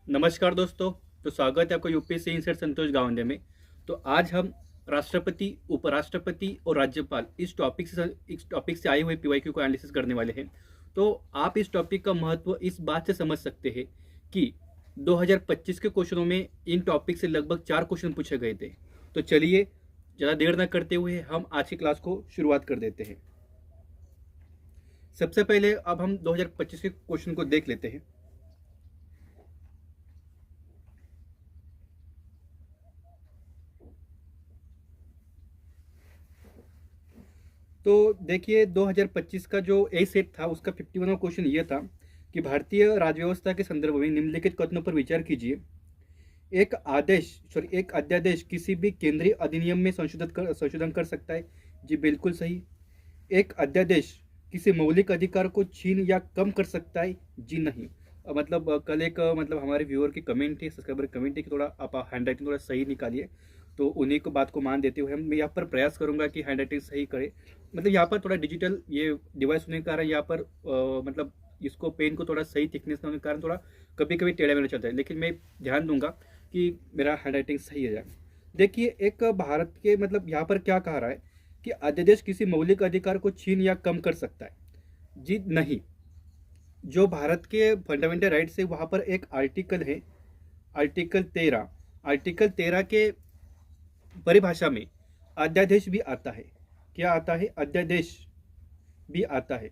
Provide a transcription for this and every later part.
नमस्कार दोस्तों। तो स्वागत है आपको यूपीएससी इंसर्ट संतोष गावंडे में। तो आज हम राष्ट्रपति, उपराष्ट्रपति और राज्यपाल इस टॉपिक से आए हुए पीवाईक्यू को एनालिसिस करने वाले हैं। तो आप इस टॉपिक का महत्व इस बात से समझ सकते हैं कि 2025 के क्वेश्चनों में इन टॉपिक से लगभग 4 क्वेश्चन पूछे गए थे। तो चलिए ज़्यादा देर न करते हुए हम आज की क्लास को शुरुआत कर देते हैं। सबसे पहले अब हम 2025 के क्वेश्चन को देख लेते हैं। तो देखिए 2025 का जो ए सेट था उसका 51वां क्वेश्चन ये था कि भारतीय राजव्यवस्था के संदर्भ में निम्नलिखित कथनों पर विचार कीजिए। एक अध्यादेश किसी भी केंद्रीय अधिनियम में संशोधन कर सकता है। जी बिल्कुल सही। एक अध्यादेश किसी मौलिक अधिकार को छीन या कम कर सकता है। जी नहीं। कल एक हमारे व्यूअर की कमेंट थी, सब्सक्राइबर की कमेंट थी कि थोड़ा आप हैंड राइटिंग थोड़ा सही निकालिए। तो उन्हीं को बात को मान देते हुए मैं यहाँ पर प्रयास करूंगा कि हैंड राइटिंग सही करे। यहाँ पर थोड़ा डिजिटल ये डिवाइस होने के कारण यहाँ पर इसको पेन को थोड़ा सही थिकनेस होने के कारण थोड़ा कभी कभी टेढ़ा मेढ़ा चलता है, लेकिन मैं ध्यान दूंगा कि मेरा हैंड राइटिंग सही हो जाए। देखिए एक भारत के यहाँ पर क्या कह रहा है कि अध्यादेश किसी मौलिक अधिकार को छीन या कम कर सकता है। जी नहीं। जो भारत के फंडामेंटल राइट्स है वहाँ पर एक आर्टिकल है, आर्टिकल 13। आर्टिकल 13 के परिभाषा में अध्यादेश भी आता है। क्या आता है? अध्यादेश भी आता है।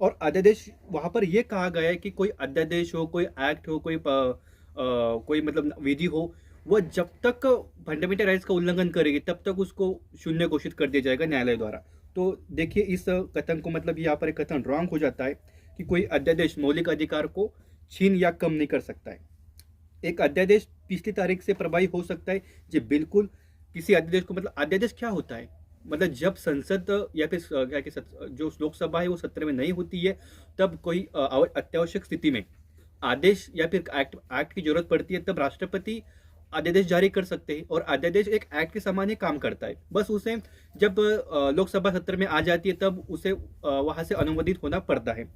और अध्यादेश वहाँ पर यह कहा गया है कि कोई अध्यादेश हो, कोई एक्ट हो, कोई विधि हो, वह जब तक फंडामेंटल राइट्स का उल्लंघन करेगी तब तक उसको शून्य घोषित कर दिया जाएगा न्यायालय द्वारा। तो देखिए इस कथन को यहाँ पर एक कथन रॉन्ग हो जाता है कि कोई अध्यादेश मौलिक अधिकार को छीन या कम नहीं कर सकता है। एक अध्यादेश पिछली तारीख से प्रभावी हो सकता है। जी बिल्कुल। किसी अध्यादेश को अध्यादेश क्या होता है? जब संसद या फिर जो लोकसभा है वो सत्र में नहीं होती है तब कोई अत्यावश्यक स्थिति में आदेश या फिर एक्ट की जरूरत पड़ती है, तब राष्ट्रपति अध्यादेश जारी कर सकते हैं। और अध्यादेश एक एक्ट के समान ही काम करता है। बस उसे जब लोकसभा सत्र में आ जाती है तब उसे वहां से अनुमोदित होना पड़ता है।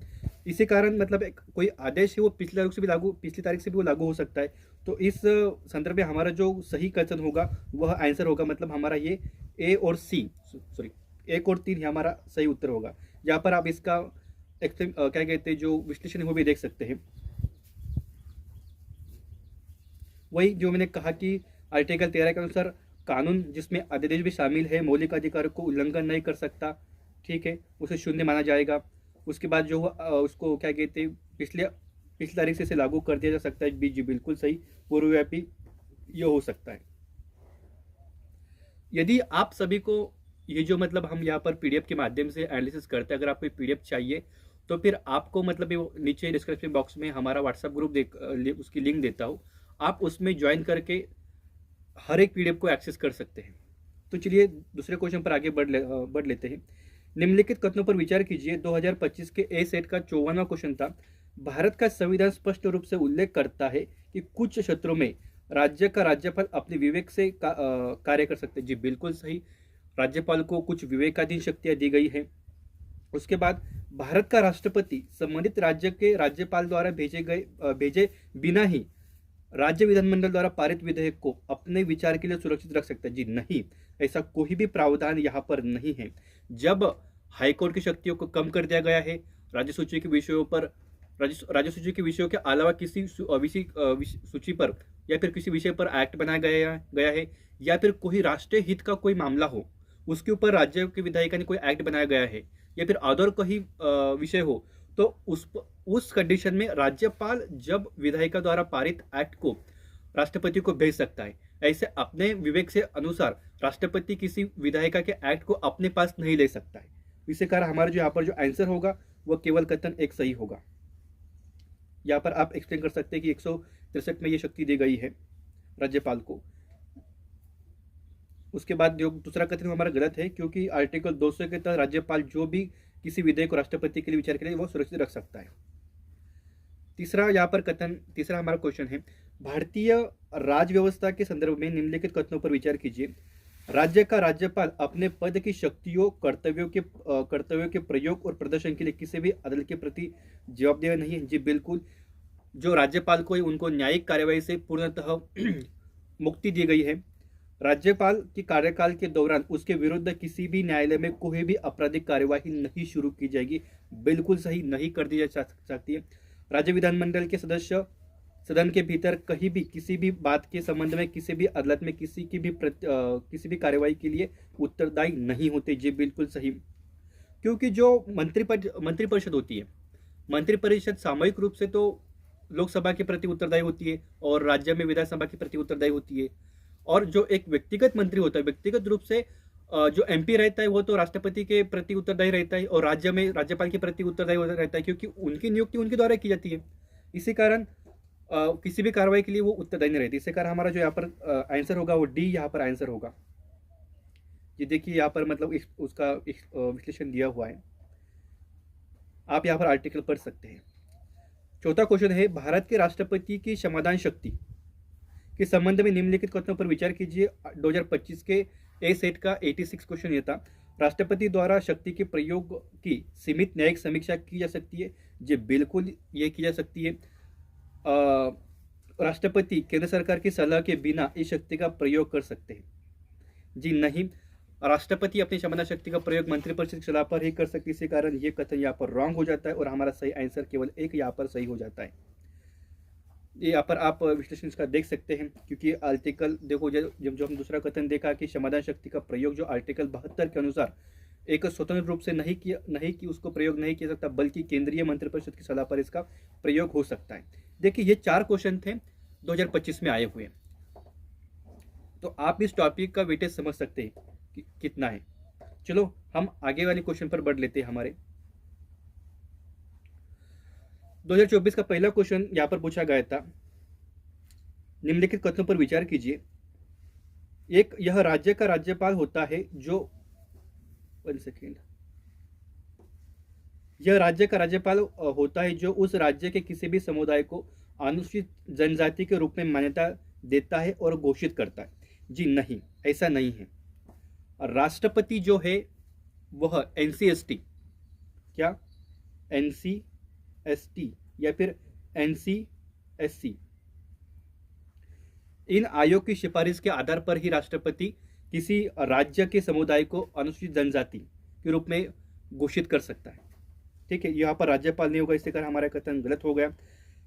इसी कारण एक कोई आदेश है वो पिछली तारीख से भी वो लागू हो सकता है। तो इस संदर्भ में हमारा जो सही क्वेश्चन होगा वह आंसर होगा हमारा ये ए और 3 हमारा सही उत्तर होगा। यहाँ पर आप इसका क्या कहते हैं जो विश्लेषण है वो भी देख सकते हैं। वही जो मैंने कहा कि आर्टिकल 13 के अनुसार कानून जिसमें अध्यादेश भी शामिल है मौलिक अधिकार को उल्लंघन नहीं कर सकता, ठीक है, उसे शून्य माना जाएगा। उसके बाद जो उसको क्या कहते हैं पिछली तारीख से लागू कर दिया जा सकता है। जी बिल्कुल सही। पूर्वव्यापी ये हो सकता है। यदि आप सभी को ये जो हम यहाँ पर पीडीएफ के माध्यम से एनालिसिस करते हैं, अगर आपको पीडीएफ चाहिए तो फिर आपको नीचे डिस्क्रिप्शन बॉक्स में हमारा व्हाट्सएप ग्रुप उसकी लिंक देता हूँ, आप उसमें ज्वाइन करके हर एक पीडीएफ को एक्सेस कर सकते हैं। तो चलिए दूसरे क्वेश्चन पर आगे बढ़ लेते हैं। निम्नलिखित कथनों पर विचार कीजिए। 2025 के ए सेट का 54वां क्वेश्चन था। भारत का संविधान स्पष्ट रूप से उल्लेख करता है कि कुछ क्षेत्रों में राज्य का राज्यपाल अपने विवेक से कार्य कर सकते हैं। जी बिल्कुल सही। राज्यपाल को कुछ विवेकाधीन शक्तियां दी गई है। उसके बाद भारत का राष्ट्रपति संबंधित राज्य के राज्यपाल द्वारा भेजे बिना ही राज्य विधानमंडल द्वारा पारित विधेयक को अपने विचार के लिए सुरक्षित रख सकता है। जी नहीं, ऐसा कोई भी प्रावधान यहाँ पर नहीं है। जब हाईकोर्ट की शक्तियों को कम कर दिया गया है, राज्य सूची के विषयों के अलावा किसी सूची पर या फिर किसी विषय पर एक्ट बनाया गया है या फिर कोई राष्ट्रीय हित का कोई मामला हो उसके ऊपर राज्य के विधायिका ने कोई एक्ट बनाया गया है या फिर अदर कोई विषय हो, तो उस कंडीशन में राज्यपाल जब विधायिका द्वारा पारित एक्ट को राष्ट्रपति को भेज सकता है। ऐसे अपने विवेक से अनुसार राष्ट्रपति किसी विधायिका के एक्ट को अपने पास नहीं ले सकता है। इसी कारण हमारा जो यहाँ पर जो आंसर होगा वह केवल कथन एक सही होगा। यहाँ पर आप एक्सप्लेन कर सकते हैं कि 163 में ये शक्ति दी गई है राज्यपाल को। उसके बाद जो दूसरा कथन हमारा गलत है, क्योंकि आर्टिकल 200 के तहत राज्यपाल जो भी किसी विधेयक को राष्ट्रपति के लिए विचार के लिए वो सुरक्षित रख सकता है। तीसरा हमारा क्वेश्चन है, भारतीय राज व्यवस्था के संदर्भ में निम्नलिखित कथनों पर विचार कीजिए। राज्य का राज्यपाल अपने पद की शक्तियों कर्तव्यों के प्रयोग और प्रदर्शन के लिए किसी भी अदालत के प्रति जवाबदेह नहीं है। जी बिल्कुल, जो राज्यपाल को उनको न्यायिक कार्यवाही से पूर्णतः मुक्ति दी गई है। राज्यपाल के कार्यकाल के दौरान उसके विरुद्ध किसी भी न्यायालय में कोई भी आपराधिक कार्यवाही नहीं शुरू की जाएगी। बिल्कुल सही, नहीं कर दी जा सकती है। राज्य विधानमंडल के सदस्य सदन के भीतर कहीं भी किसी भी बात के संबंध में किसी भी अदालत में किसी भी कार्यवाही के लिए उत्तरदायी नहीं होते। जी बिल्कुल सही, क्योंकि जो मंत्रिपरिषद होती है, मंत्रिपरिषद सामूहिक रूप से तो लोकसभा के प्रति उत्तरदायी होती है और राज्य में विधानसभा के प्रति उत्तरदायी होती है। और जो एक व्यक्तिगत मंत्री होता है, व्यक्तिगत रूप से जो एमपी रहता है वो तो राष्ट्रपति के प्रति उत्तरदायी रहता है और राज्य में राज्यपाल के प्रति उत्तरदायी रहता है, क्योंकि उनकी नियुक्ति उनके द्वारा की जाती है। इसी कारण किसी भी कार्रवाई के लिए वो उत्तरदायी नहीं रहती। इसी कारण हमारा जो यहाँ पर आंसर होगा वो डी यहाँ पर आंसर होगा। ये देखिए यहाँ पर मतलब उसका विश्लेषण दिया हुआ है, आप यहाँ पर आर्टिकल पढ़ सकते हैं। चौथा क्वेश्चन है, भारत के राष्ट्रपति की क्षमादान शक्ति के संबंध में निम्नलिखित कथनों पर विचार कीजिए। 2025 के ए सेट का 86 क्वेश्चन ये था, राष्ट्रपति द्वारा शक्ति के प्रयोग की सीमित न्यायिक समीक्षा की जा सकती है। जी बिल्कुल ये की जा सकती है। राष्ट्रपति केंद्र सरकार की सलाह के बिना इस शक्ति का प्रयोग कर सकते हैं। जी नहीं, राष्ट्रपति अपनी क्षमता शक्ति का प्रयोग मंत्रिपरिषद की सलाह पर ही कर सकती है। इसी कारण ये कथन यहाँ पर रॉन्ग हो जाता है और हमारा सही आंसर केवल एक यहाँ पर सही हो जाता है। ये यहाँ पर आप विश्लेषण इसका देख सकते हैं, क्योंकि आर्टिकल देखो, जब जो हम दूसरा कथन देखा कि क्षमता शक्ति का प्रयोग जो आर्टिकल 72 के अनुसार एक स्वतंत्र रूप से नहीं कि उसको प्रयोग नहीं किया सकता, बल्कि केंद्रीय मंत्रिपरिषद की सलाह पर इसका प्रयोग हो सकता है। देखिए ये 4 क्वेश्चन थे 2025 में आए हुए, तो आप इस टॉपिक का वेटेज समझ सकते हैं कि कितना है। चलो हम आगे वाले क्वेश्चन पर बढ़ लेते हैं। हमारे 2024 का पहला क्वेश्चन यहां पर पूछा गया था, निम्नलिखित कथनों पर विचार कीजिए। एक, यह राज्य का राज्यपाल होता है जो 1 सेकेंड, यह राज्य का राज्यपाल होता है जो उस राज्य के किसी भी समुदाय को अनुसूचित जनजाति के रूप में मान्यता देता है और घोषित करता है। जी नहीं, ऐसा नहीं है। राष्ट्रपति जो है वह एनसीएसटी, क्या एनसीएसटी या फिर एनसीएससी, इन आयोग की सिफारिश के आधार पर ही राष्ट्रपति किसी राज्य के समुदाय को अनुसूचित जनजाति के रूप में घोषित कर सकता है। ठीक है, यहाँ पर राज्यपाल नहीं होगा, इससे कारण हमारा कथन गलत हो गया।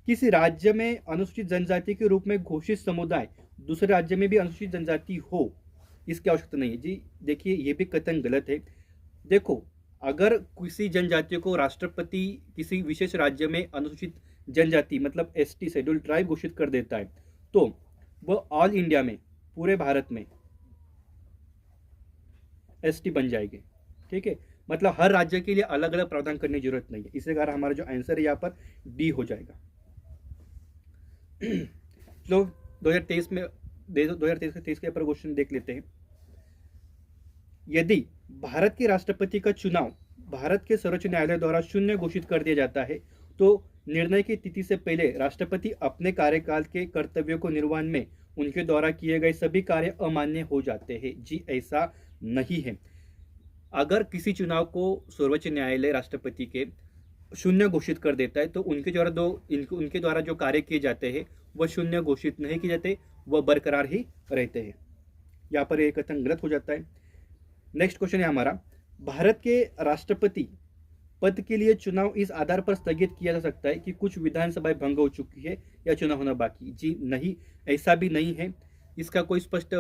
किसी राज्य में अनुसूचित जनजाति के रूप में घोषित समुदाय दूसरे राज्य में भी अनुसूचित जनजाति हो, इसकी आवश्यकता नहीं है। जी देखिए ये भी कथन गलत है। देखो, अगर किसी जनजाति को राष्ट्रपति किसी विशेष राज्य में अनुसूचित जनजाति मतलब एसटी शेड्यूल ट्राइब घोषित कर देता है, तो वह ऑल इंडिया में, पूरे भारत में एसटी बन जाएगी। ठीक है, मतलब हर राज्य के लिए अलग अलग प्रावधान करने की जरूरत नहीं है। इसी कारण हमारा जो आंसर है यहाँ पर डी हो जाएगा। तो 2023 के पर क्वेश्चन देख लेते हैं। यदि भारत के राष्ट्रपति का चुनाव भारत के सर्वोच्च न्यायालय द्वारा शून्य घोषित कर दिया जाता है, तो निर्णय की तिथि से पहले राष्ट्रपति अपने कार्यकाल के कर्तव्यों को निर्वहन में उनके द्वारा किए गए सभी कार्य अमान्य हो जाते हैं। जी ऐसा नहीं है। अगर किसी चुनाव को सर्वोच्च न्यायालय राष्ट्रपति के शून्य घोषित कर देता है, तो उनके द्वारा जो कार्य किए जाते हैं वह शून्य घोषित नहीं किए जाते, वह बरकरार ही रहते हैं। यहाँ पर एक कथन गलत हो जाता है। नेक्स्ट क्वेश्चन है हमारा, भारत के राष्ट्रपति पद के लिए चुनाव इस आधार पर स्थगित किया जा सकता है कि कुछ विधानसभाएं भंग हो चुकी है या चुनाव होना बाकी। जी नहीं, ऐसा भी नहीं है। इसका कोई स्पष्ट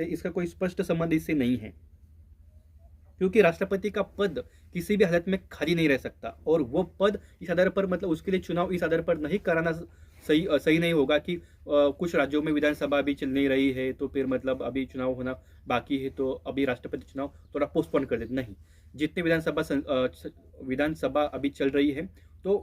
इसका कोई स्पष्ट संबंध इससे नहीं है, क्योंकि राष्ट्रपति का पद किसी भी हालत में खाली नहीं रह सकता, और वो पद इस आधार पर मतलब उसके लिए चुनाव इस आधार पर नहीं कराना सही नहीं होगा कि कुछ राज्यों में विधानसभा अभी चल नहीं रही है तो फिर मतलब अभी चुनाव होना बाकी है तो अभी राष्ट्रपति चुनाव थोड़ा पोस्टपोन कर देते। नहीं, जितने विधानसभा अभी चल रही है तो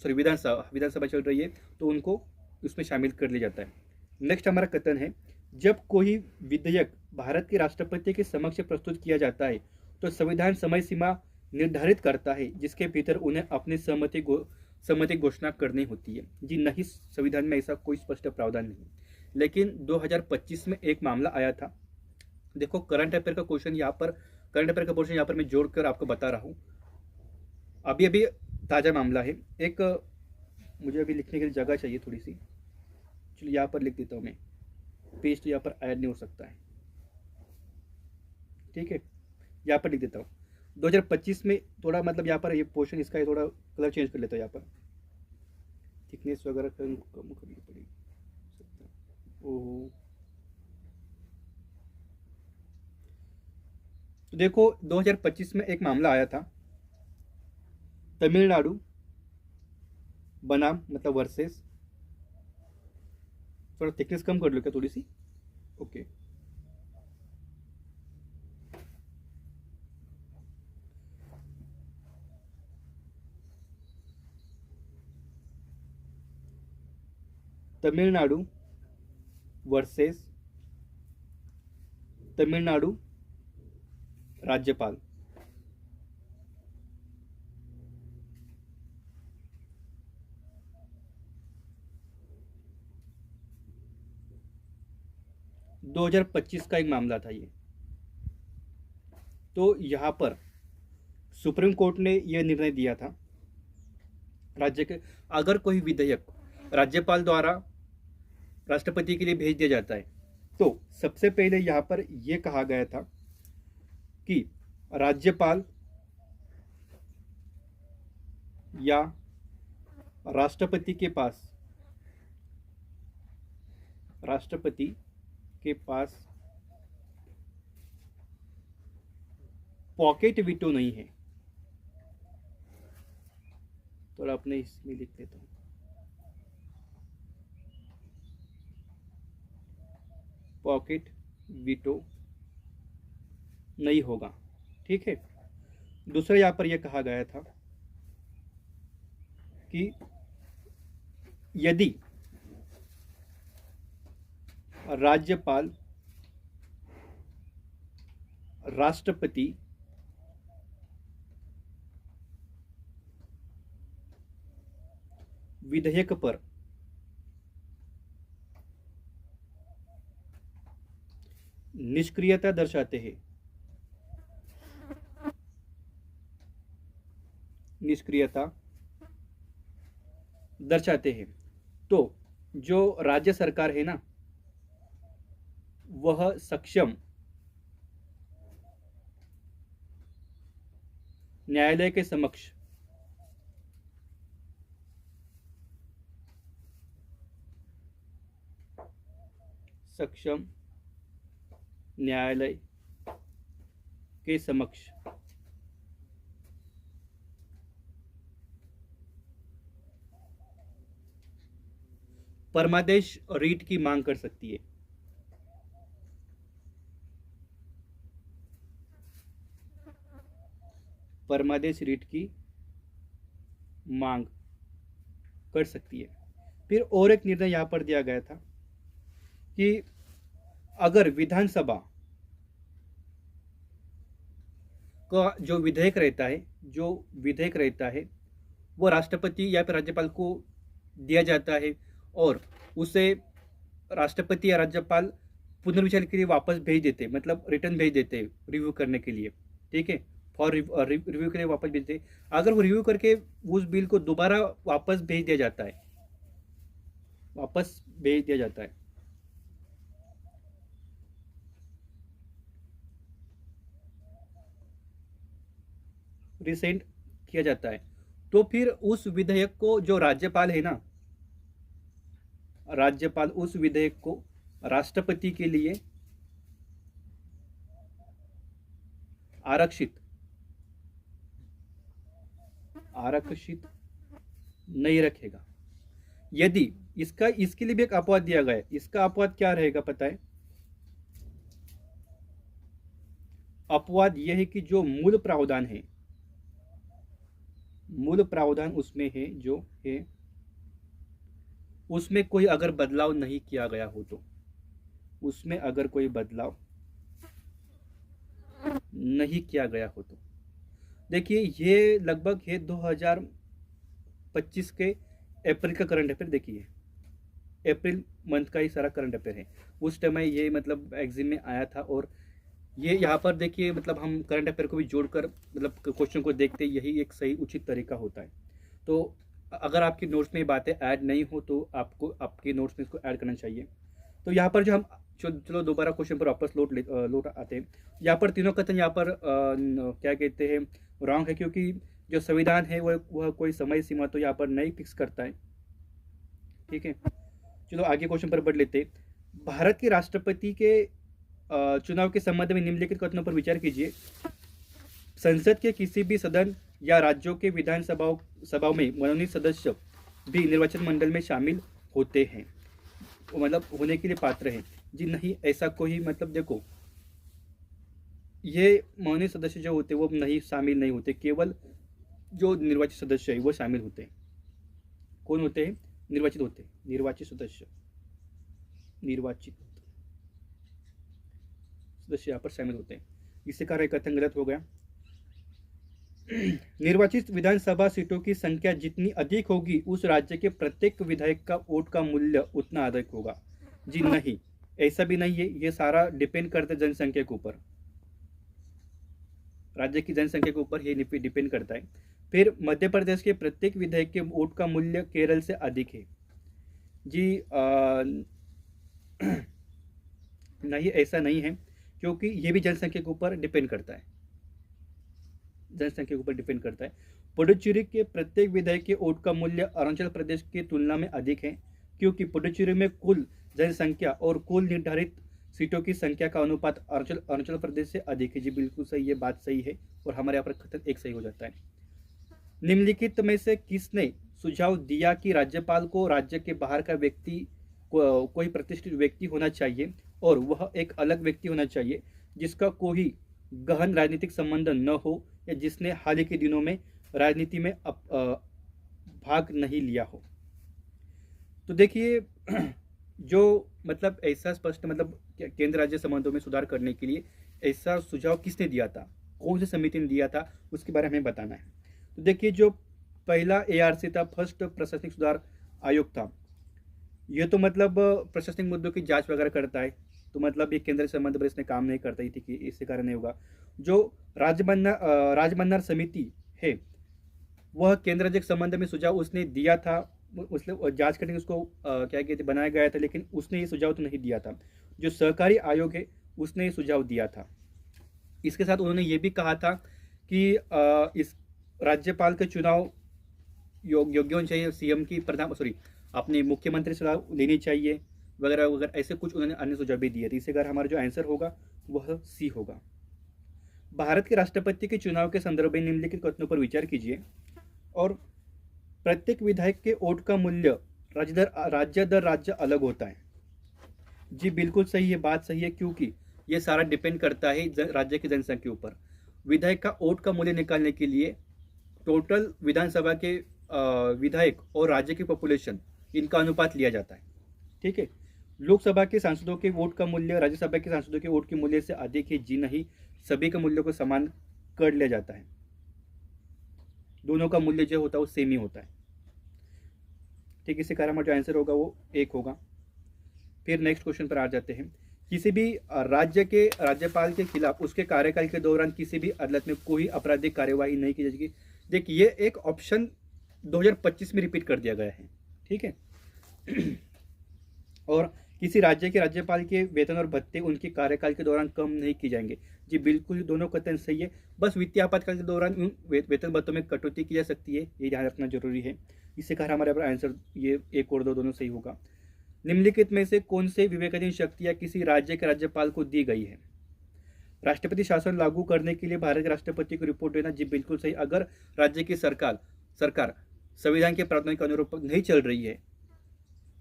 विधानसभा चल रही है तो उनको उसमें शामिल कर लिया जाता है। नेक्स्ट हमारा कथन है, जब कोई विधेयक भारत के राष्ट्रपति के समक्ष प्रस्तुत किया जाता है तो संविधान समय सीमा निर्धारित करता है जिसके भीतर उन्हें अपनी सहमति घोषणा करनी होती है। जी नहीं, संविधान में ऐसा कोई स्पष्ट प्रावधान नहीं। लेकिन 2025 में एक मामला आया था देखो करंट अफेयर का क्वेश्चन यहाँ पर, करंट अफेयर का पोर्शन यहाँ पर मैं जोड़कर आपको बता रहा हूँ। अभी अभी ताज़ा मामला है एक, मुझे अभी लिखने के लिए जगह चाहिए थोड़ी सी, चलिए यहाँ पर लिख देता हूँ मैं, पेज तो यहाँ पर ऐड नहीं हो सकता है, ठीक है, यहाँ पर लिख देता हूँ। 2025 में थोड़ा मतलब यहाँ पर ये पोर्शन इसका थोड़ा कलर चेंज कर लेता हूँ, यहाँ पर थिकनेस वगैरह कम करनी पड़ेगी। ओह, तो देखो 2025 में एक मामला आया था, तमिलनाडु बनाम मतलब वर्सेस, थोड़ा थिकनेस कम कर लो क्या थोड़ी सी, ओके। तमिलनाडु वर्सेस तमिलनाडु राज्यपाल। दो 2025 का एक मामला था ये। तो यहाँ पर सुप्रीम कोर्ट ने यह निर्णय दिया था, राज्य के अगर कोई विधेयक राज्यपाल द्वारा राष्ट्रपति के लिए भेज दिया जाता है तो सबसे पहले यहाँ पर यह कहा गया था कि राज्यपाल या राष्ट्रपति के पास पॉकेट वीटो नहीं है। थोड़ा अपने इसमें लिख देता हूँ, पॉकेट वीटो नहीं होगा, ठीक है। दूसरा यहाँ पर यह कहा गया था कि यदि राज्यपाल राष्ट्रपति विधेयक पर निष्क्रियता दर्शाते हैं, तो जो राज्य सरकार है ना, वह सक्षम न्यायालय के समक्ष परमादेश रीट की मांग कर सकती है। परमादेश रीट की मांग कर सकती है। फिर और एक निर्णय यहां पर दिया गया था कि अगर विधानसभा का जो विधेयक रहता है वो राष्ट्रपति या फिर राज्यपाल को दिया जाता है और उसे राष्ट्रपति या राज्यपाल पुनर्विचार के लिए वापस भेज देते, मतलब रिटर्न भेज देते रिव्यू करने के लिए, ठीक है, फॉर रिव्यू के लिए वापस भेजते। अगर वो रिव्यू करके उस बिल को दोबारा वापस भेज दिया जाता है, रिसेंड किया जाता है, तो फिर उस विधेयक को जो राज्यपाल है ना, राज्यपाल उस विधेयक को राष्ट्रपति के लिए आरक्षित नहीं रखेगा। यदि इसके लिए भी एक अपवाद दिया गया है। इसका अपवाद क्या रहेगा पता है? अपवाद यह है कि जो मूल प्रावधान उसमें है जो है, उसमें कोई अगर बदलाव नहीं किया गया हो तो, देखिए ये लगभग है 2025 के अप्रैल का करंट अफेयर। देखिए अप्रैल मंथ का ही सारा करंट अफेयर है। उस टाइम ये मतलब एग्जाम में आया था और ये यहाँ पर देखिए, मतलब हम करंट अफेयर को भी जोड़कर मतलब क्वेश्चन को देखते, यही एक सही उचित तरीका होता है। तो अगर आपकी नोट्स में ये बातें ऐड नहीं हो तो आपको आपके नोट्स में इसको ऐड करना चाहिए। तो यहाँ पर जो हम चलो दोबारा क्वेश्चन पर वापस लौट आते हैं। यहाँ पर तीनों कथन यहाँ पर क्या कहते हैं, रॉन्ग है, क्योंकि जो संविधान है वह कोई समय सीमा तो यहाँ पर नहीं फिक्स करता है। ठीक है, चलो आगे क्वेश्चन पर बढ़ लेते। भारत के राष्ट्रपति के चुनाव के संबंध में निम्नलिखित कथनों पर विचार कीजिए। संसद के किसी भी सदन या राज्यों के विधान सभाओं में मनोनीत सदस्य भी निर्वाचन मंडल में शामिल होते हैं, मतलब होने के लिए पात्र हैं। जी नहीं, ऐसा कोई मतलब देखो, ये मनोनीत सदस्य जो होते हैं वो नहीं शामिल नहीं होते, केवल जो निर्वाचित सदस्य है वो शामिल होते हैं। कौन होते हैं? निर्वाचित होते हैं, निर्वाचित सदस्य यहाँ पर शामिल होते हैं। इससे कारण कथन गलत हो गया। निर्वाचित विधानसभा सीटों की संख्या जितनी अधिक होगी उस राज्य के प्रत्येक विधायक का वोट का मूल्य उतना अधिक होगा। जी नहीं, ऐसा भी नहीं है, ये सारा डिपेंड करता है जनसंख्या के ऊपर, राज्य की जनसंख्या के ऊपर ये डिपेंड करता है। फिर मध्य प्रदेश के प्रत्येक विधायक के वोट का मूल्य केरल से अधिक है। जी नहीं, ऐसा नहीं है, क्योंकि ये भी जनसंख्या के ऊपर डिपेंड करता है, जनसंख्या के ऊपर डिपेंड करता है। पुडुचेरी के प्रत्येक विधायक के वोट का मूल्य अरुणाचल प्रदेश की तुलना में अधिक है, क्योंकि पुडुचेरी में कुल जनसंख्या और कुल निर्धारित सीटों की संख्या का अनुपात अरुणाचल प्रदेश से अधिक है। जी बिल्कुल सही, ये बात सही है और हमारे यहाँ पर कथन एक सही हो जाता है। निम्नलिखित में से किसने सुझाव दिया कि राज्यपाल को राज्य के बाहर का व्यक्ति कोई प्रतिष्ठित व्यक्ति होना चाहिए और वह एक अलग व्यक्ति होना चाहिए जिसका कोई गहन राजनीतिक संबंध न हो या जिसने हाल ही के दिनों में राजनीति में भाग नहीं लिया हो। तो देखिए, जो मतलब ऐसा स्पष्ट मतलब केंद्र राज्य संबंधों में सुधार करने के लिए ऐसा सुझाव किसने दिया था, कौन सी समिति ने दिया था, उसके बारे में हमें बताना है। तो देखिए, जो पहला ARC था, फर्स्ट प्रशासनिक सुधार आयोग था, ये तो मतलब प्रशासनिक मुद्दों की जांच वगैरह करता है, तो मतलब ये केंद्र संबंध पर इसने काम नहीं करता ही थी कि इसके कारण नहीं होगा। जो राजमन्नार समिति है, वह केंद्र राज्य के संबंध में सुझाव उसने दिया था, उसने जांच करने उसको क्या कहते बनाया गया था, लेकिन उसने ये सुझाव तो नहीं दिया था। जो सहकारी आयोग है उसने ये सुझाव दिया था। इसके साथ उन्होंने ये भी कहा था कि इस राज्यपाल के चुनाव योग्य होना चाहिए, CM की अपने मुख्यमंत्री सलाह लेनी चाहिए वगैरह वगैरह, ऐसे कुछ उन्होंने अन्य सुझाव भी दिए थे। इससे अगर हमारा जो आंसर होगा वह C होगा। भारत के राष्ट्रपति के चुनाव के संदर्भ में निम्नलिखित कथनों पर विचार कीजिए। और प्रत्येक विधायक के वोट का मूल्य राज्य दर राज्य अलग होता है। जी बिल्कुल सही है, बात सही है, क्योंकि ये सारा डिपेंड करता है राज्य की जनसंख्या के ऊपर। विधायक का वोट का मूल्य निकालने के लिए टोटल विधानसभा के विधायक और राज्य की पॉपुलेशन, इनका अनुपात लिया जाता है। ठीक है, लोकसभा के सांसदों के वोट का मूल्य राज्यसभा के सांसदों के वोट के मूल्य से अधिक है। जी नहीं, सभी के मूल्य को समान कर लिया जाता है, दोनों का मूल्य जो होता है वो सेम ही होता है। ठीक, इसी कारण हमारा जो आंसर होगा वो 1 होगा। फिर नेक्स्ट क्वेश्चन पर आ जाते हैं। किसी भी राज्य के राज्यपाल के खिलाफ उसके कार्यकाल के दौरान किसी भी अदालत में कोई आपराधिक कार्यवाही नहीं की जाएगी। देखिए, ये एक ऑप्शन 2025 में रिपीट कर दिया गया है। ठीक है और किसी राज्य के राज्यपाल के वेतन और भत्ते उनके कार्यकाल के दौरान कम नहीं किए जाएंगे। जी बिल्कुल, दोनों कथन सही है। बस वित्तीय आपातकाल के दौरान उन वेतन भत्तों में कटौती की जा सकती है, ये ध्यान रखना जरूरी है। इससे कारण हमारे आंसर ये 1 और 2 दोनों सही होगा। निम्नलिखित में से कौन से विवेकाधीन शक्तियां किसी राज्य के राज्यपाल को दी गई है? राष्ट्रपति शासन लागू करने के लिए भारत के राष्ट्रपति को रिपोर्ट देना। जी बिल्कुल सही। अगर राज्य की सरकार संविधान के प्रावधान के अनुरूप नहीं चल रही है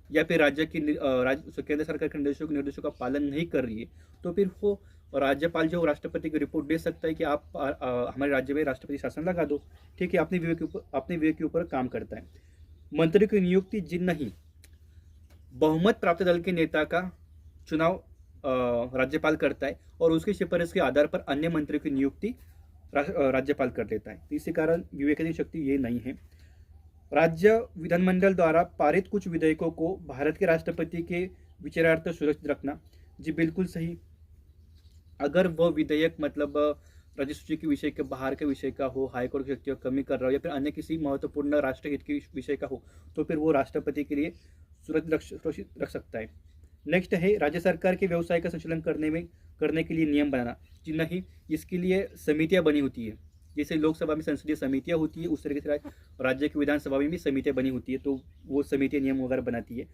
या फिर राज्य की केंद्र सरकार के निर्देशों का पालन नहीं कर रही है, तो फिर वो राज्यपाल जो राष्ट्रपति को रिपोर्ट दे सकता है कि आप हमारे राज्य में राष्ट्रपति शासन लगा दो। ठीक है, अपने विवेक के ऊपर काम करता है। मंत्री की नियुक्ति जी नहीं, बहुमत प्राप्त दल के नेता का चुनाव राज्यपाल करता है और उसकी सिफारिश के आधार पर अन्य मंत्री की नियुक्ति राज्यपाल कर देता है। इसी कारण विवेकाधीन शक्ति ये नहीं है। राज्य विधानमंडल द्वारा पारित कुछ विधेयकों को भारत के राष्ट्रपति के विचारार्थ सुरक्षित रखना। जी बिल्कुल सही। अगर वह विधेयक मतलब राज्य सूची के विषय के बाहर के विषय का हो, हाईकोर्ट की शक्तियों कमी कर रहा हो या फिर अन्य किसी महत्वपूर्ण राष्ट्रहित के विषय का हो, तो फिर वो राष्ट्रपति के लिए सुरक्षित रख सकता है। नेक्स्ट है राज्य सरकार के व्यवसाय का संचालन करने के लिए नियम बनाना। जी नहीं, इसके लिए समितियां बनी होती है। जैसे लोकसभा में संसदीय समितियां होती है, उस तरीके से राज्य की विधानसभा में भी समितियां बनी होती है, तो वो समितियां नियम वगैरह बनाती है।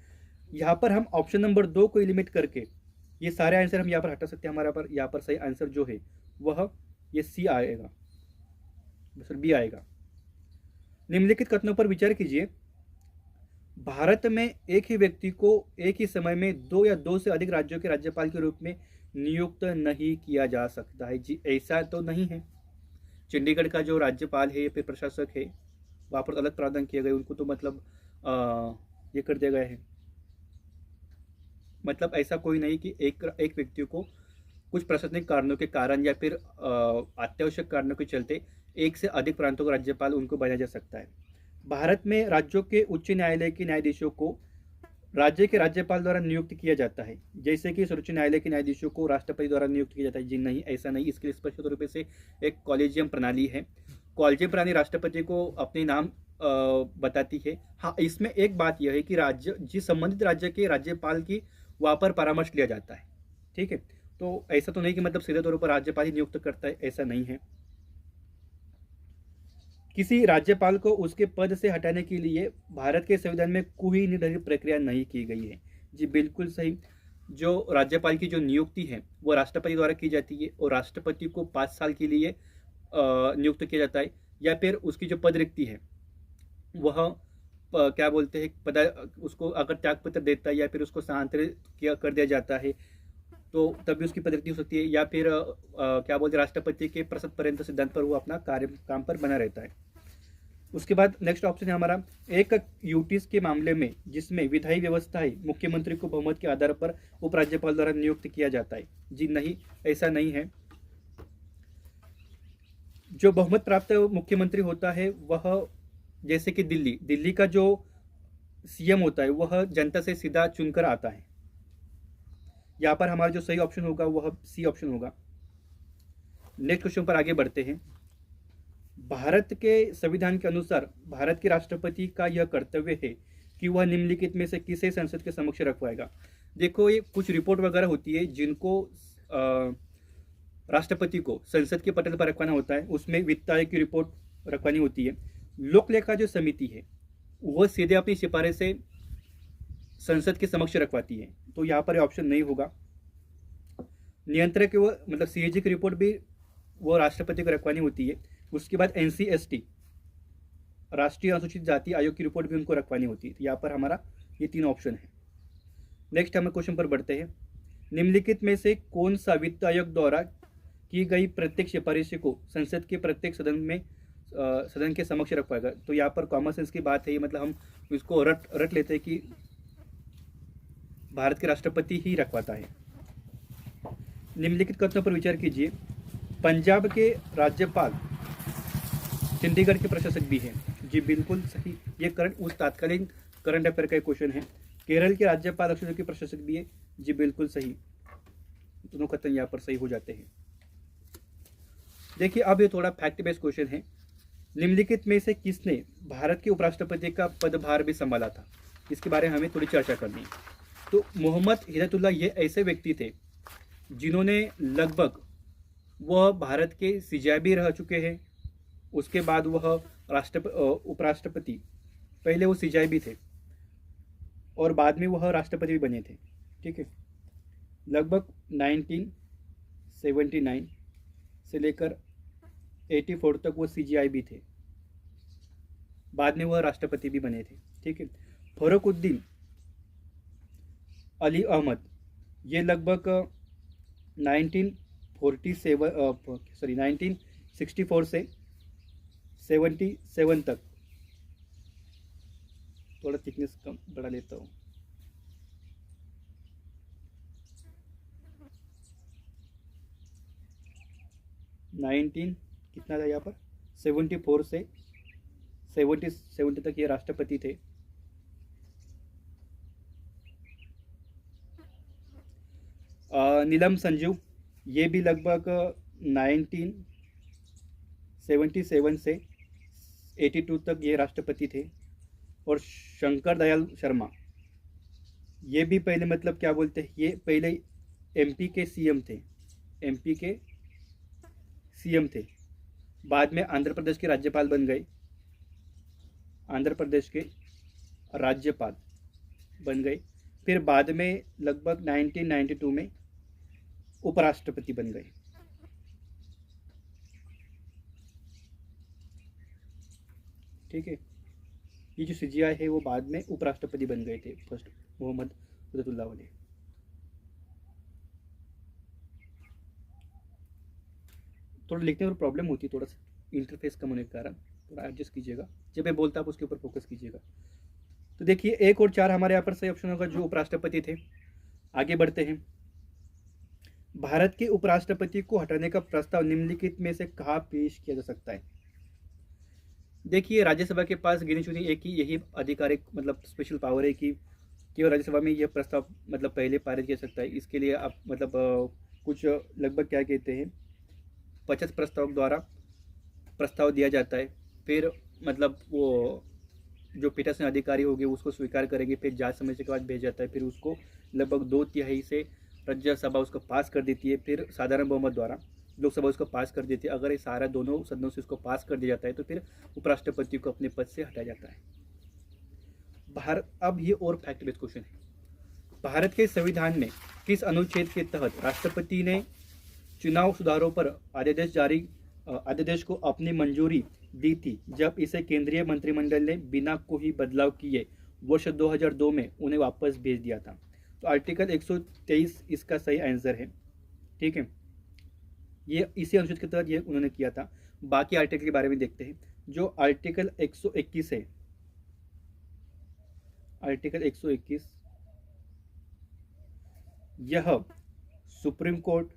यहाँ पर हम ऑप्शन नंबर 2 को एलिमिनेट करके ये सारे आंसर हम यहाँ पर हटा सकते हैं। हमारा पर यहाँ पर सही आंसर जो है वह ये सी आएगा, सर बी आएगा। निम्नलिखित कथनों पर विचार कीजिए। भारत में एक ही व्यक्ति को एक ही समय में 2 या 2 से अधिक राज्यों के राज्यपाल के रूप में नियुक्त नहीं किया जा सकता है। जी ऐसा तो नहीं है। चंडीगढ़ का जो राज्यपाल है या फिर प्रशासक है, वहाँ पर अलग प्रावधान किए गए, उनको तो मतलब ये कर दिया गया है। मतलब ऐसा कोई नहीं कि एक व्यक्ति को कुछ प्रशासनिक कारणों के कारण या फिर अत्यावश्यक कारणों के चलते एक से अधिक प्रांतों का राज्यपाल उनको बनाया जा सकता है। भारत में राज्यों के उच्च न्यायालय के न्यायाधीशों को राज्य के राज्यपाल द्वारा नियुक्त किया जाता है, जैसे कि सर्वोच्च न्यायालय के न्यायाधीशों को राष्ट्रपति द्वारा नियुक्त किया जाता है। जी नहीं, ऐसा नहीं। इसके लिए स्पष्ट रूप से एक कॉलेजियम प्रणाली है। कॉलेजियम प्रणाली राष्ट्रपति को अपने नाम बताती है। हाँ, इसमें एक बात यह है कि जिस संबंधित राज्य के राज्यपाल की वहाँ पर परामर्श लिया जाता है। ठीक है, तो ऐसा तो नहीं कि मतलब सीधे तौर पर राज्यपाल ही नियुक्त करता है, ऐसा नहीं है। किसी राज्यपाल को उसके पद से हटाने के लिए भारत के संविधान में कोई निर्धारित प्रक्रिया नहीं की गई है। जी बिल्कुल सही। जो राज्यपाल की जो नियुक्ति है वो राष्ट्रपति द्वारा की जाती है और राष्ट्रपति को 5 साल के लिए नियुक्त किया जाता है, या फिर उसकी जो पद रिक्ति है वह क्या बोलते हैं पद, उसको अगर त्यागपत्र देता है या फिर उसको स्थानांतरित कर दिया जाता है तो तभी उसकी पद रिक्ति हो सकती है, या फिर क्या बोलते हैं राष्ट्रपति के प्रसद पर्यंत सिद्धांत पर वो अपना काम पर बना रहता है। उसके बाद नेक्स्ट ऑप्शन है हमारा, एक यूटीज के मामले में जिसमें विधायी व्यवस्था है, मुख्यमंत्री को बहुमत के आधार पर उपराज्यपाल द्वारा नियुक्त किया जाता है। जी नहीं, ऐसा नहीं है। जो बहुमत प्राप्त मुख्यमंत्री होता है वह, जैसे कि दिल्ली का जो सीएम होता है वह जनता से सीधा चुनकर आता है। यहाँ पर हमारा जो सही ऑप्शन होगा वह सी ऑप्शन होगा। नेक्स्ट क्वेश्चन पर आगे बढ़ते हैं। भारत के संविधान के अनुसार भारत के राष्ट्रपति का यह कर्तव्य है कि वह निम्नलिखित में से किसे संसद के समक्ष रखवाएगा। देखो, ये कुछ रिपोर्ट वगैरह होती है जिनको राष्ट्रपति को संसद के पटल पर रखवाना होता है। उसमें वित्त आयोग की रिपोर्ट रखवानी होती है। लोक लेखा जो समिति है वह सीधे अपनी सिफारिश से संसद के समक्ष रखवाती है, तो यहाँ पर ऑप्शन नहीं होगा। नियंत्रक वो मतलब सीएजी की रिपोर्ट भी वो राष्ट्रपति को रखवानी होती है। उसके बाद एनसीएसटी राष्ट्रीय अनुसूचित जाति आयोग की रिपोर्ट भी उनको रखवानी होती है। तो यहाँ पर हमारा ये 3 ऑप्शन है। नेक्स्ट हम क्वेश्चन पर बढ़ते हैं। निम्नलिखित में से कौन सा वित्त आयोग द्वारा की गई प्रत्येक सिफारिश को संसद के प्रत्येक सदन के समक्ष रखवाएगा। तो यहाँ पर कॉमन सेंस की बात है, मतलब हम इसको रट लेते हैं कि भारत के राष्ट्रपति ही रखवाता है। निम्नलिखित कथनों पर विचार कीजिए। पंजाब के राज्यपाल चंडीगढ़ के प्रशासक भी हैं। जी बिल्कुल सही। ये तात्कालीन करंट अफेयर का क्वेश्चन है। केरल के राज्यपाल लक्षद्वीप के प्रशासक भी है। जी बिल्कुल सही। दोनों कथन यहाँ पर सही हो जाते हैं। देखिए, अब ये थोड़ा फैक्ट बेस्ड क्वेश्चन है। निम्नलिखित में से किसने भारत के उपराष्ट्रपति का पदभार भी संभाला था, इसके बारे में हमें थोड़ी चर्चा करनी है। तो मोहम्मद हिदायतुल्लाह ये ऐसे व्यक्ति थे जिन्होंने लगभग वह भारत के सीजेआई भी रह चुके हैं। उसके बाद वह उपराष्ट्रपति, पहले वो सीजेआई भी थे और बाद में वह राष्ट्रपति भी बने थे। ठीक है, लगभग 1979 से लेकर 84 तक वो सीजेआई भी थे, बाद में वह राष्ट्रपति भी बने थे। ठीक है, फरुखुद्दीन अली अहमद ये लगभग 1964 से 77 तक, थोड़ा थिकनेस कम बढ़ा लेता हूँ, 19 कितना था यहाँ पर 74 से 70 तक ये राष्ट्रपति थे। नीलम संजू ये भी लगभग 1977 से 82 तक ये राष्ट्रपति थे। और शंकर दयाल शर्मा, ये भी पहले मतलब क्या बोलते हैं, ये पहले एमपी के सीएम थे, एमपी के सीएम थे। बाद में आंध्र प्रदेश के राज्यपाल बन गए, आंध्र प्रदेश के राज्यपाल बन गए। फिर बाद में लगभग 1992 में उपराष्ट्रपति बन गए। ठीक है, ये जो सीजीआई है वो बाद में उपराष्ट्रपति बन गए थे फर्स्ट, मोहम्मद कुदरतुल्लाह वाले। थोड़ा लिखने में प्रॉब्लम होती है, थोड़ा सा इंटरफेस कम होने के कारण, थोड़ा एडजस्ट कीजिएगा। जब मैं बोलता आप उसके ऊपर फोकस कीजिएगा। तो देखिए 1 और 4 हमारे यहाँ पर सही ऑप्शन होगा, जो उपराष्ट्रपति थे। आगे बढ़ते हैं। भारत के उपराष्ट्रपति को हटाने का प्रस्ताव निम्नलिखित में से कहाँ पेश किया जा सकता है? देखिए राज्यसभा के पास गिनी चुनी एक ही यही आधिकारिक मतलब स्पेशल पावर है कि केवल राज्यसभा में यह प्रस्ताव मतलब पहले पारित किया सकता है। इसके लिए आप मतलब कुछ लगभग क्या कहते हैं 50 प्रस्ताव द्वारा प्रस्ताव दिया जाता है। फिर मतलब वो जो पीठासीन अधिकारी होंगे उसको स्वीकार करेंगे, फिर जांच समझने के बाद भेजा जाता है। फिर उसको लगभग 2/3 से राज्यसभा उसको पास कर देती है, फिर साधारण बहुमत द्वारा लोकसभा उसको पास कर देती है। अगर ये सारा दोनों सदनों से उसको पास कर दिया जाता है तो फिर उपराष्ट्रपति को अपने पद से हटाया जाता है। भारत, अब ये और फैक्ट बेस्ड क्वेश्चन है, भारत के संविधान में किस अनुच्छेद के तहत राष्ट्रपति ने चुनाव सुधारों पर अध्यादेश को अपनी मंजूरी दी थी, जब इसे केंद्रीय मंत्रिमंडल ने बिना कोई बदलाव किए वर्ष 2002 में उन्हें वापस भेज दिया था? तो आर्टिकल 123 इसका सही आंसर है। ठीक है, ये इसी अनुच्छेद के तहत ये उन्होंने किया था। बाकी आर्टिकल के बारे में देखते हैं। जो आर्टिकल 121 है, आर्टिकल 121 यह सुप्रीम कोर्ट,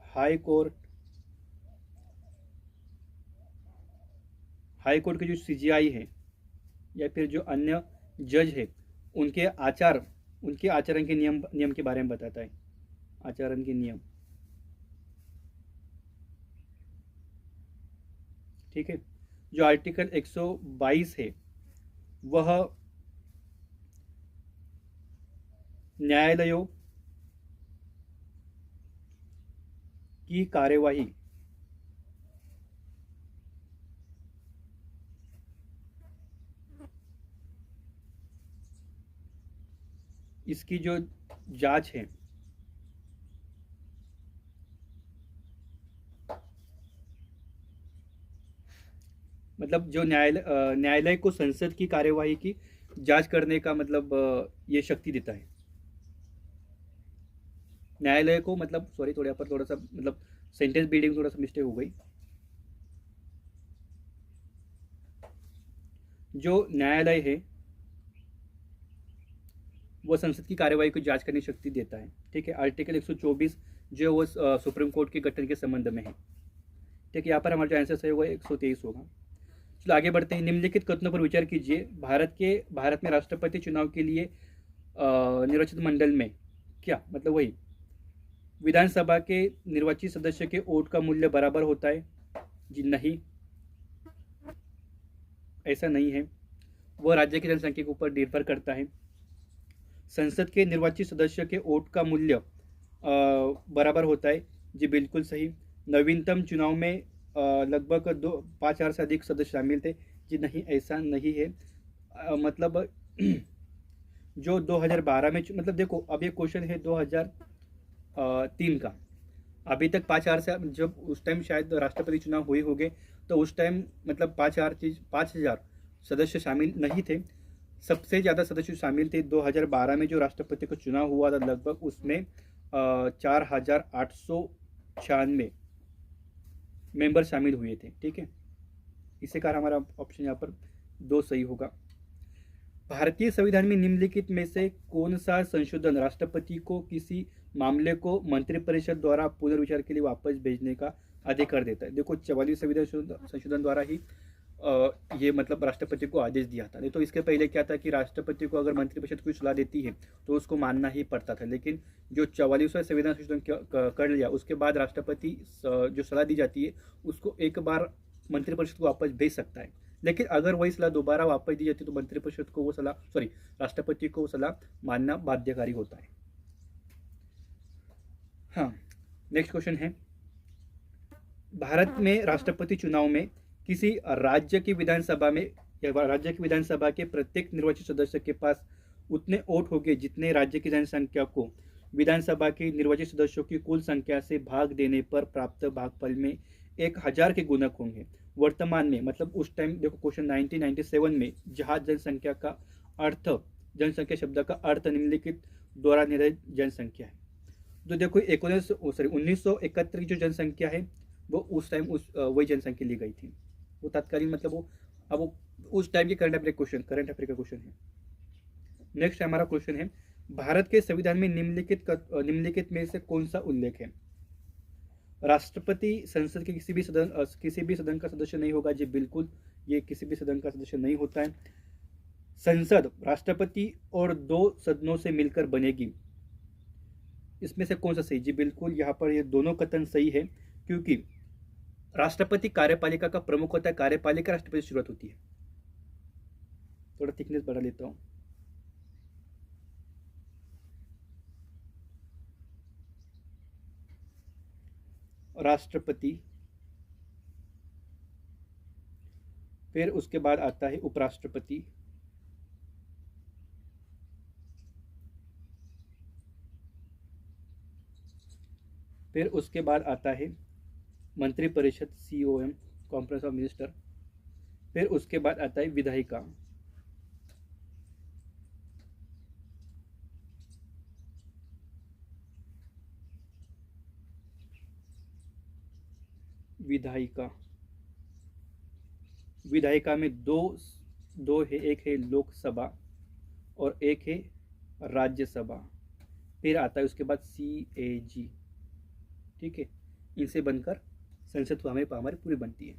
हाई कोर्ट के जो सीजीआई है या फिर जो अन्य जज है उनके आचरण के नियम के बारे में बताता है। आचरण के नियम, ठीक है। जो आर्टिकल 122 है वह न्यायालयों की कार्यवाही इसकी जो जांच है मतलब जो न्यायालय को संसद की कार्यवाही की जांच करने का मतलब ये शक्ति देता है न्यायालय को। मतलब सॉरी, थोड़ा पर थोड़ा सा मतलब सेंटेंस बिल्डिंग थोड़ा सा मिस्टेक हो गई। जो न्यायालय है वो संसद की कार्यवाही को जांच करने की शक्ति देता है। ठीक है, आर्टिकल 124 जो वो सुप्रीम कोर्ट के गठन के संबंध में है। ठीक है, यहाँ पर हमारा जो आंसर सही होगा 123 होगा। चलो आगे बढ़ते हैं। निम्नलिखित कथनों पर विचार कीजिए। भारत में राष्ट्रपति चुनाव के लिए निर्वाचित मंडल में क्या मतलब वही विधानसभा के निर्वाचित सदस्य के वोट का मूल्य बराबर होता है? जी नहीं, ऐसा नहीं है। वह राज्य की जनसंख्या के ऊपर निर्भर करता है। संसद के निर्वाचित सदस्य के वोट का मूल्य बराबर होता है? जी बिल्कुल सही। नवीनतम चुनाव में लगभग 5,000 से अधिक सदस्य शामिल थे? जी नहीं, ऐसा नहीं है। मतलब जो 2012 में मतलब देखो अब ये क्वेश्चन है 2003 का। अभी तक 5,000 से जब उस टाइम शायद राष्ट्रपति चुनाव हुए होंगे तो उस टाइम मतलब 5,000 सदस्य शामिल नहीं थे। सबसे ज़्यादा सदस्य शामिल थे 2012 में जो राष्ट्रपति का चुनाव हुआ था, लगभग उसमें 4,896 मेंबर शामिल हुए थे। ठीक है, इसी कारण हमारा ऑप्शन यहाँ पर 2 सही होगा। भारतीय संविधान में निम्नलिखित में से कौन सा संशोधन राष्ट्रपति को किसी मामले को मंत्रिपरिषद द्वारा पुनर्विचार के लिए वापस भेजने का अधिकार देता है? देखो 44 संविधान संशोधन द्वारा ही ये मतलब राष्ट्रपति को आदेश दिया था। नहीं तो इसके पहले क्या था कि राष्ट्रपति को अगर मंत्रिपरिषद कोई सलाह देती है तो उसको मानना ही पड़ता था। लेकिन जो 44वां संविधान संशोधन कर लिया उसके बाद राष्ट्रपति जो सलाह दी जाती है उसको एक बार मंत्रिपरिषद को वापस भेज सकता है। लेकिन अगर वही सलाह दोबारा वापस दी जाती है तो मंत्रिपरिषद को वो सलाह राष्ट्रपति को वो सलाह मानना बाध्यकारी होता है। हाँ, नेक्स्ट क्वेश्चन है, भारत में राष्ट्रपति चुनाव में किसी राज्य की विधानसभा में या राज्य की विधानसभा के प्रत्येक निर्वाचित सदस्य के पास उतने वोट होंगे जितने राज्य की जनसंख्या को विधानसभा के निर्वाचित सदस्यों की कुल संख्या से भाग देने पर प्राप्त भागफल में 1000 के गुणक होंगे। वर्तमान में मतलब उस टाइम देखो क्वेश्चन 1997 में जहाँ जनसंख्या शब्द का अर्थ निम्नलिखित द्वारा निर्धारित जनसंख्या है। तो देखो 1971 की जो जनसंख्या है वो उस टाइम वही जनसंख्या ली गई थी। वो तत्कालीन मतलब वो उस टाइम के करंट अफेयर का क्वेश्चन है। नेक्स्ट हमारा क्वेश्चन है, भारत के संविधान में निम्नलिखित में से कौन सा उल्लेख है? राष्ट्रपति संसद के किसी भी सदन का सदस्य नहीं होगा। जी बिल्कुल, ये किसी भी सदन का सदस्य नहीं होता है। संसद राष्ट्रपति और 2 सदनों से मिलकर बनेगी। इसमें से कौन सा सही? जी बिल्कुल, यहाँ पर ये दोनों कथन सही है, क्योंकि राष्ट्रपति कार्यपालिका का प्रमुख होता है, कार्यपालिका राष्ट्रपति से शुरुआत होती है। थोड़ा थिकनेस बढ़ा लेता हूं। राष्ट्रपति, फिर उसके बाद आता है उपराष्ट्रपति, फिर उसके बाद आता है मंत्रिपरिषद COM कॉन्फ्रेंस ऑफ मिनिस्टर, फिर उसके बाद आता है विधायिका, विधायिका में दो है, एक है लोकसभा और एक है राज्यसभा। फिर आता है उसके बाद CAG, ठीक है, इनसे बनकर संसद हमारी पूरी बनती है।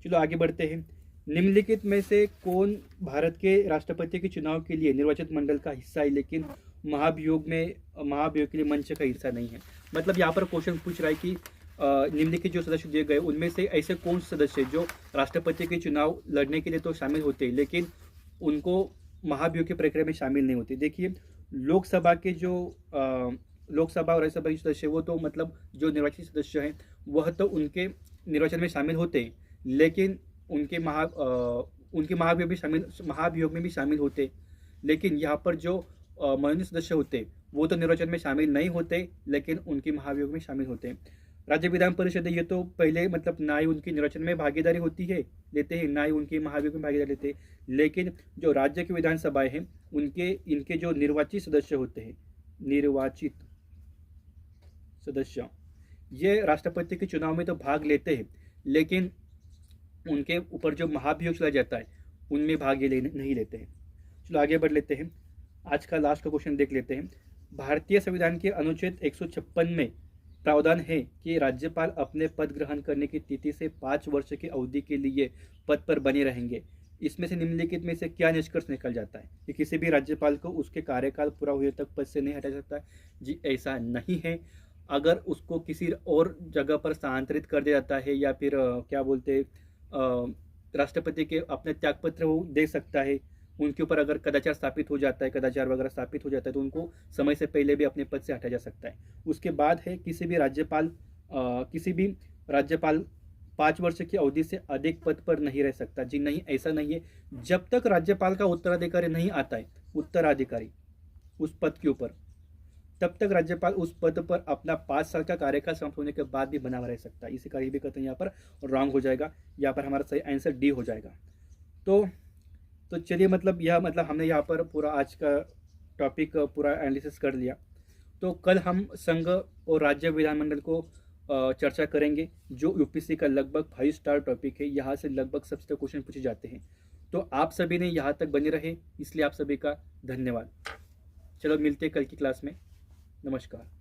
चलो आगे बढ़ते हैं। निम्नलिखित में से कौन भारत के राष्ट्रपति के चुनाव के लिए निर्वाचित मंडल का हिस्सा है लेकिन महाभियोग के लिए मंच का हिस्सा नहीं है? मतलब यहाँ पर क्वेश्चन पूछ रहा है कि निम्नलिखित जो सदस्य दिए गए उनमें से ऐसे कौन से सदस्य जो राष्ट्रपति के चुनाव लड़ने के लिए तो शामिल होते हैं लेकिन उनको महाभियोग की प्रक्रिया में शामिल नहीं होते। देखिए, लोकसभा के जो लोकसभा और राज्यसभा के सदस्य वो तो मतलब जो निर्वाचित सदस्य हैं वह तो उनके निर्वाचन में शामिल होते हैं, लेकिन उनके महाभियोग में भी शामिल होते। लेकिन यहाँ पर जो मनोनीत सदस्य होते वो तो निर्वाचन में शामिल नहीं होते लेकिन उनके महाभियोग में शामिल होते। राज्य विधान परिषद ये तो पहले मतलब ना ही उनकी निर्वाचन में भागीदारी होती है लेते हैं, ना ही उनके महाभियोग में भागीदारी लेते हैं। लेकिन जो राज्य की विधानसभाएं हैं इनके जो निर्वाचित सदस्य होते हैं, निर्वाचित सदस्य, ये राष्ट्रपति के चुनाव में तो भाग लेते हैं लेकिन उनके ऊपर जो महाभियोग चला जाता है उनमें भाग नहीं लेते हैं। चलो आगे बढ़ लेते हैं। आज का लास्ट का क्वेश्चन देख लेते हैं। भारतीय संविधान के अनुच्छेद 156 में प्रावधान है कि राज्यपाल अपने पद ग्रहण करने की तिथि से 5 वर्ष की अवधि के लिए पद पर बने रहेंगे। इसमें से निम्नलिखित में से क्या निष्कर्ष निकल जाता है कि किसी भी राज्यपाल को उसके कार्यकाल पूरा हुए तक पद से नहीं हटाया जाता है? जी ऐसा नहीं है। अगर उसको किसी और जगह पर स्थानांतरित कर दिया जाता है या फिर क्या बोलते राष्ट्रपति के अपने त्यागपत्र वो दे सकता है, उनके ऊपर अगर कदाचार वगैरह स्थापित हो जाता है तो उनको समय से पहले भी अपने पद से हटाया जा सकता है। उसके बाद है किसी भी राज्यपाल 5 वर्ष की अवधि से अधिक पद पर नहीं रह सकता। जी नहीं, ऐसा नहीं है। जब तक राज्यपाल का उत्तराधिकारी नहीं आता है, उत्तराधिकारी उस पद के ऊपर, तब तक राज्यपाल उस पद पर अपना 5 साल का कार्यकाल समाप्त होने के बाद भी बना हुआ रह सकता है। इसी का भी कथन यहाँ पर रॉन्ग हो जाएगा। यहाँ पर हमारा सही आंसर डी हो जाएगा। तो चलिए, मतलब हमने यहाँ पर पूरा आज का टॉपिक पूरा एनालिसिस कर लिया। तो कल हम संघ और राज्य विधानमंडल को चर्चा करेंगे, जो यूपीएससी का लगभग 5 स्टार टॉपिक है। यहाँ से लगभग सबसे क्वेश्चन पूछे जाते हैं। तो आप सभी ने यहाँ तक बने रहे, इसलिए आप सभी का धन्यवाद। चलो मिलते हैं कल की क्लास में। नमस्कार।